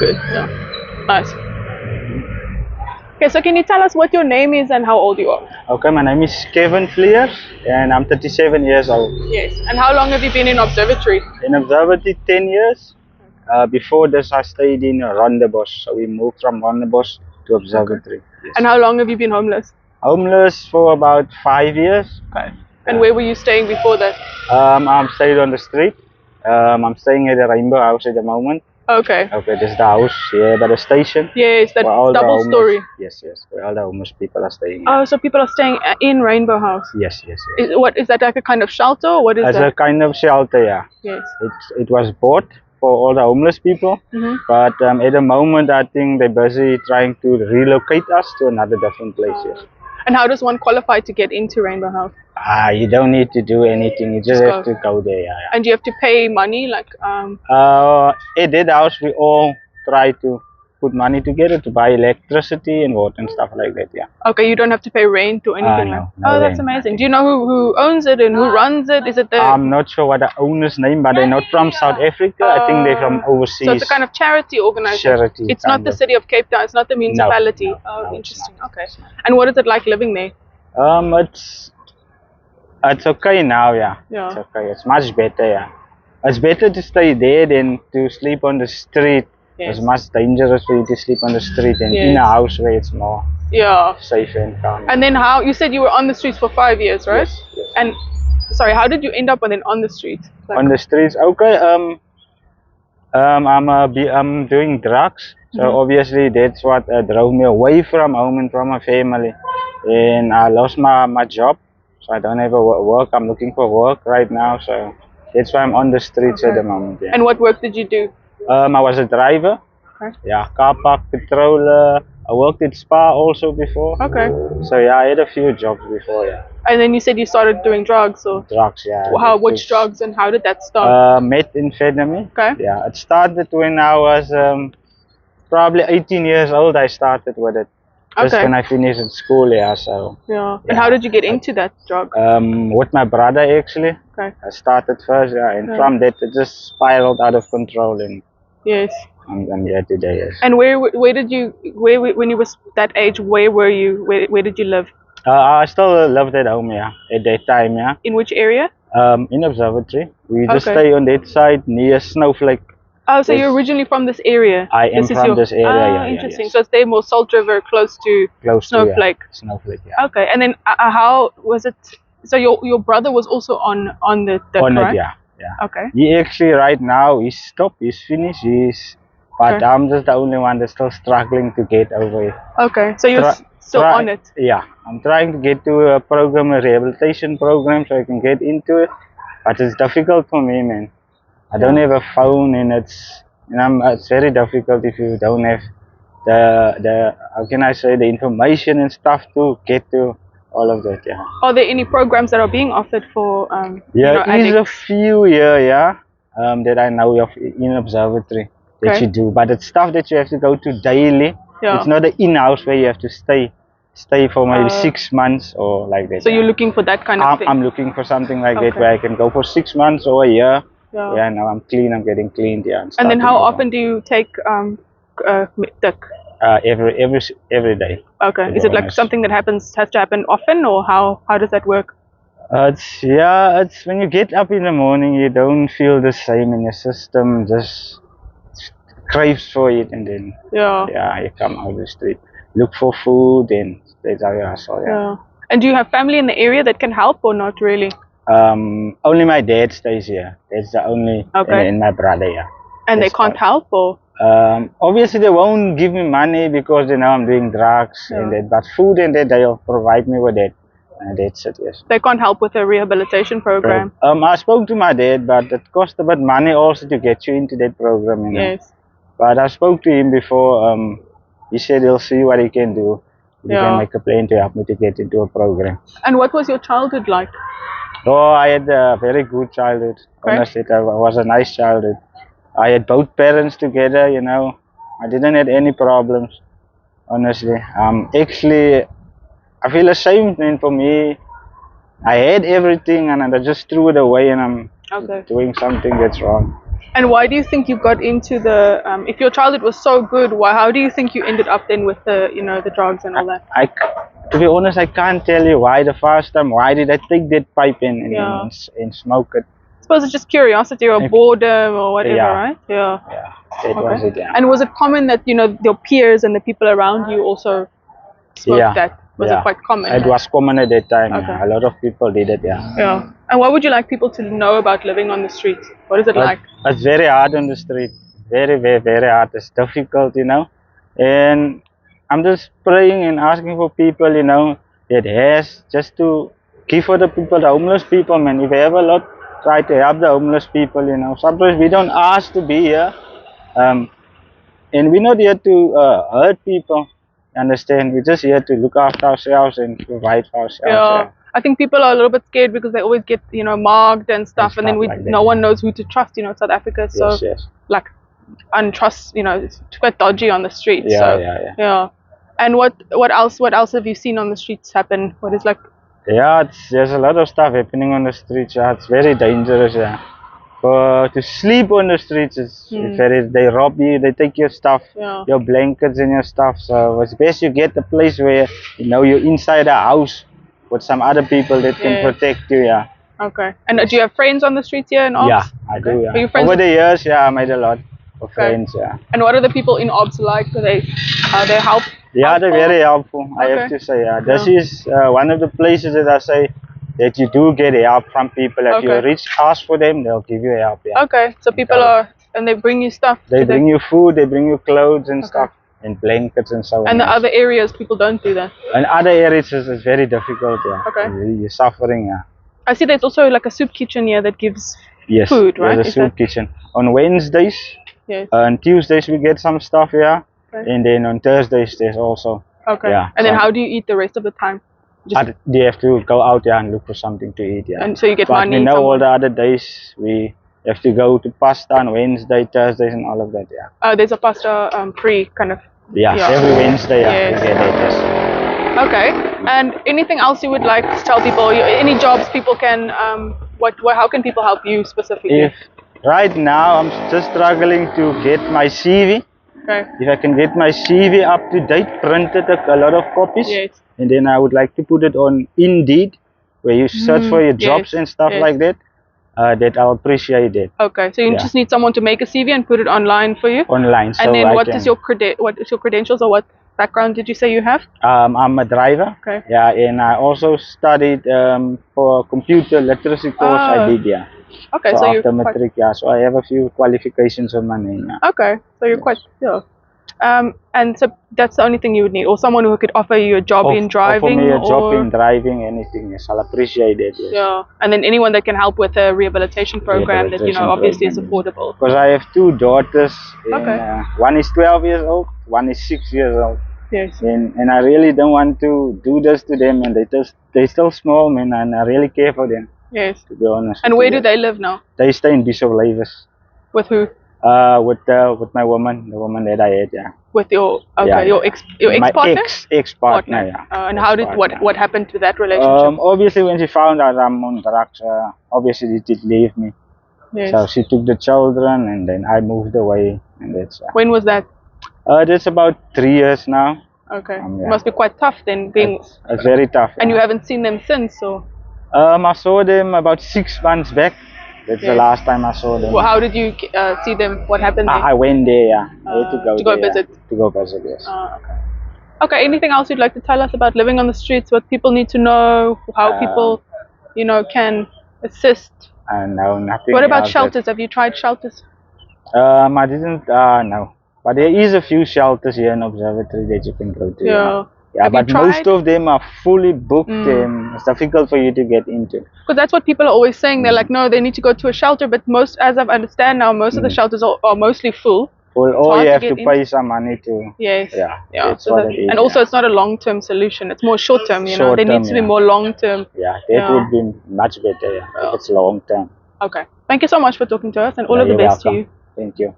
Good. Yeah. Nice. Okay, so can you tell us what your name is and how old you are? Okay, my name is Kevin Fleer and I'm 37 years old. Yes. And how long have you been in Observatory? In Observatory 10 years. Before this I stayed in Rondebosch, so we moved from Rondebosch to Observatory. Okay. Yes. And how long have you been homeless? Homeless for about 5 years. Okay. And where were you staying before that? I'm staying on the street. I'm staying at the Rainbow House at the moment. Okay. Okay, this is the house here by the station. Yes, that double story. Yes, where all the homeless people are staying. Oh, so people are staying in Rainbow House. Yes. What is that, like a kind of shelter, or what is As that? a kind of shelter, yeah. Yes. It was bought for all the homeless people, but at the moment I think they're busy trying to relocate us to another different place. Yes. And how does one qualify to get into Rainbow House? You don't need to do anything. You just have to go there. Yeah. And do you have to pay money, like? At that house we all try to put money together to buy electricity and water and stuff like that. Yeah. Okay, you don't have to pay rent or anything like. No Oh, that's rent, amazing. Do you know who owns it and who runs it? Is it the? I'm not sure what the owner's name, but they're not from South Africa. I think they're from overseas. So it's a kind of charity organization. Charity. It's not the city of Cape Town. It's not the municipality. No, interesting. Okay. And what is it like living there? It's okay now, yeah. It's okay. It's much better, yeah. It's better to stay there than to sleep on the street. Yes. It's much dangerous for you to sleep on the street and in a house where it's more safe and calm. And then how, you said you were on the streets for 5 years, right? Yes. And sorry, how did you end up on the streets? Like, on the streets, okay. I'm doing drugs, so obviously that's what drove me away from home and from my family. And I lost my job, so I don't have a work. I'm looking for work right now, so that's why I'm on the streets at the moment. Yeah. And what work did you do? I was a driver. Okay. Yeah, car park patroller. I worked at Spar also before. Okay. So yeah, I had a few jobs before. Yeah. And then you said you started doing drugs, or? Drugs, yeah. Which drugs and how did that start? Methamphetamine. Okay. Yeah, it started when I was probably 18 years old. I started with it. Just when I finished at school, yeah. So. Yeah. And how did you get into that drug? With my brother actually. Okay. I started first, yeah, and from that it just spiraled out of control, and yes. I'm here today. Yes. And where did you when you was that age? Where were you? Where did you live? I still lived at home, yeah, at that time, yeah. In which area? In Observatory. We just stay on that side near Snowflake. Oh, so you're originally from this area? I am from this area, yeah. Interesting. So it's more Salt River, close to Snowflake. Snowflake, yeah. Okay, and then how was it? So your brother was also on the on right? it, yeah. Okay. He actually right now he's stopped, he's finished, but I'm just the only one that's still struggling to get over it. Okay, so you're still on it? Yeah, I'm trying to get to a rehabilitation program, so I can get into it, but it's difficult for me, man. I don't have a phone, and it's very difficult if you don't have the how can I say, the information and stuff to get to all of that. Yeah. Are there any programs that are being offered for there is a few here, that I know of in Observatory that you do, but it's stuff that you have to go to daily. It's not an in-house where you have to stay for maybe 6 months or like that. So you're looking for that kind of thing? I'm looking for something like that where I can go for 6 months or a year. Yeah, now I'm clean. I'm getting cleaned. Yeah. And then how often do you take tic? Every day. Okay. Is it like something that has to happen often, or how does that work? It's when you get up in the morning, you don't feel the same, and your system just craves for it, and then you come out the street, look for food, and that's how you hustle. Yeah. And do you have family in the area that can help, or not really? Only my dad stays here. That's the only, and my brother, yeah. And they can't help, or? Obviously they won't give me money because they know I'm doing drugs and that, but food and that they'll provide me with that. And that's it, yes. They can't help with a rehabilitation program? I spoke to my dad, but it cost a bit money also to get you into that program, you know. Yes. But I spoke to him before. He said he'll see what he can do. He can make a plan to help me to get into a program. And what was your childhood like? Oh, I had a very good childhood. Honestly, it was a nice childhood. I had both parents together, you know. I didn't have any problems, honestly. Actually, I feel ashamed, man. For me, I had everything and I just threw it away, and I'm doing something that's wrong. And why do you think you got into the? If your childhood was so good, why? How do you think you ended up then with the, the drugs and all that? To be honest, I can't tell you why the first time. Why did I take that pipe Yeah. and smoke it? I suppose it's just curiosity or boredom or whatever, Yeah. right? Yeah. Yeah, that was it. Yeah. And was it common that your peers and the people around you also smoked Yeah. that? Was it quite common? It was common at that time. Okay. Yeah. A lot of people did it. Yeah. Yeah. And what would you like people to know about living on the streets? What is it like? It's very hard on the street. Very, very, very hard. It's difficult, And I'm just praying and asking for people, that has just to give for the people, the homeless people, man. If we have a lot, try to help the homeless people, Sometimes we don't ask to be here. And we're not here to hurt people. Understand? We're just here to look after ourselves and provide for ourselves. Yeah. I think people are a little bit scared because they always get, marked and stuff, and then no one knows who to trust. South Africa is so like untrust. It's quite dodgy on the streets. Yeah. And what else? What else have you seen on the streets happen? What is like? Yeah, there's a lot of stuff happening on the streets. Yeah, it's very dangerous. Yeah. To sleep on the streets is very. They rob you. They take your stuff, your blankets and your stuff. So it's best you get a place where you're inside a house with some other people that can protect you. Yeah. Okay. And do you have friends on the streets here in Obs? Yeah, I do. Yeah. Are you friends Over the years, I made a lot of friends. Yeah. And what are the people in Obs like? Are they help? Yeah, they're very helpful. I have to say. Yeah. This is one of the places that I say that you do get help from people. If you ask for them, they'll give you help. Yeah. Okay, so people and they bring you stuff. They bring you food, they bring you clothes and stuff, and blankets and so on. And the other areas, people don't do that. In other areas, it's very difficult. Yeah. Okay. You're suffering. Yeah. I see there's also like a soup kitchen here that gives food, right? There's a soup kitchen on Wednesdays. Yes. On Tuesdays we get some stuff here, and then on Thursdays there's also. Okay. Yeah. And then how do you eat the rest of the time? They have to go out there and look for something to eat. Yeah. And so you get money. But we know all the other days we have to go to pasta on Wednesday, Thursdays, and all of that. Yeah. There's a pasta free kind of. Yeah. Every Wednesday. Yeah. We get it. Yes. Okay. And anything else you would like to tell people? Any jobs people can? How can people help you specifically? Right now I'm just struggling to get my CV. Okay. If I can get my CV up to date, printed a lot of copies. Yes. And then I would like to put it on Indeed, where you search for your jobs and stuff like that. That I'll appreciate it. Okay, so you just need someone to make a CV and put it online for you. Online. And then what is your credentials or what background did you say you have? I'm a driver. Okay. Yeah, and I also studied for computer literacy course. I did. Yeah. Okay, so after matric, so I have a few qualifications on my name. Yeah. Okay, so you're quite and so that's the only thing you would need, or someone who could offer you a job in driving. Offer me a job in driving, anything. Yes, I'll appreciate it. Yes. Yeah, and then anyone that can help with a rehabilitation program that obviously is affordable. Because I have two daughters. And, one is 12 years old, one is 6 years old. Yes. And I really don't want to do this to them, and they're still small, man, and I really care for them. Yes. To be honest. And where do they live now? They stay in Bishop Lavis. With who? With my woman, the woman that I had, yeah. With your your ex partner? My ex partner, yeah. And how did what happened to that relationship? Obviously when she found out I'm on drugs, obviously she did leave me. Yes. So she took the children, and then I moved away, and that's. When was that? That's about 3 years now. Okay. It must be quite tough then, being. It's very tough. And you haven't seen them since, or? I saw them about 6 months back. That's the last time I saw them. Well, how did you see them? What happened there? I went there, yeah. I had to go visit. To go visit, yes. Okay. Okay, anything else you'd like to tell us about living on the streets, what people need to know, how people, can assist? No, nothing. What about shelters? Have you tried shelters? I didn't, no. But there is a few shelters here in Observatory that you can go to. Yeah. Yeah, but most of them are fully booked, and it's difficult for you to get into. Because that's what people are always saying. They're like, no, they need to go to a shelter. But as I understand now, most of the shelters are mostly full. Or you have to pay some money to. Yes. Yeah. That's what it is, and also, it's not a long-term solution. It's more short-term. There needs to be more long-term. Yeah, that would be much better. If it's long-term. Okay. Thank you so much for talking to us, and all of the best to you. Thank you.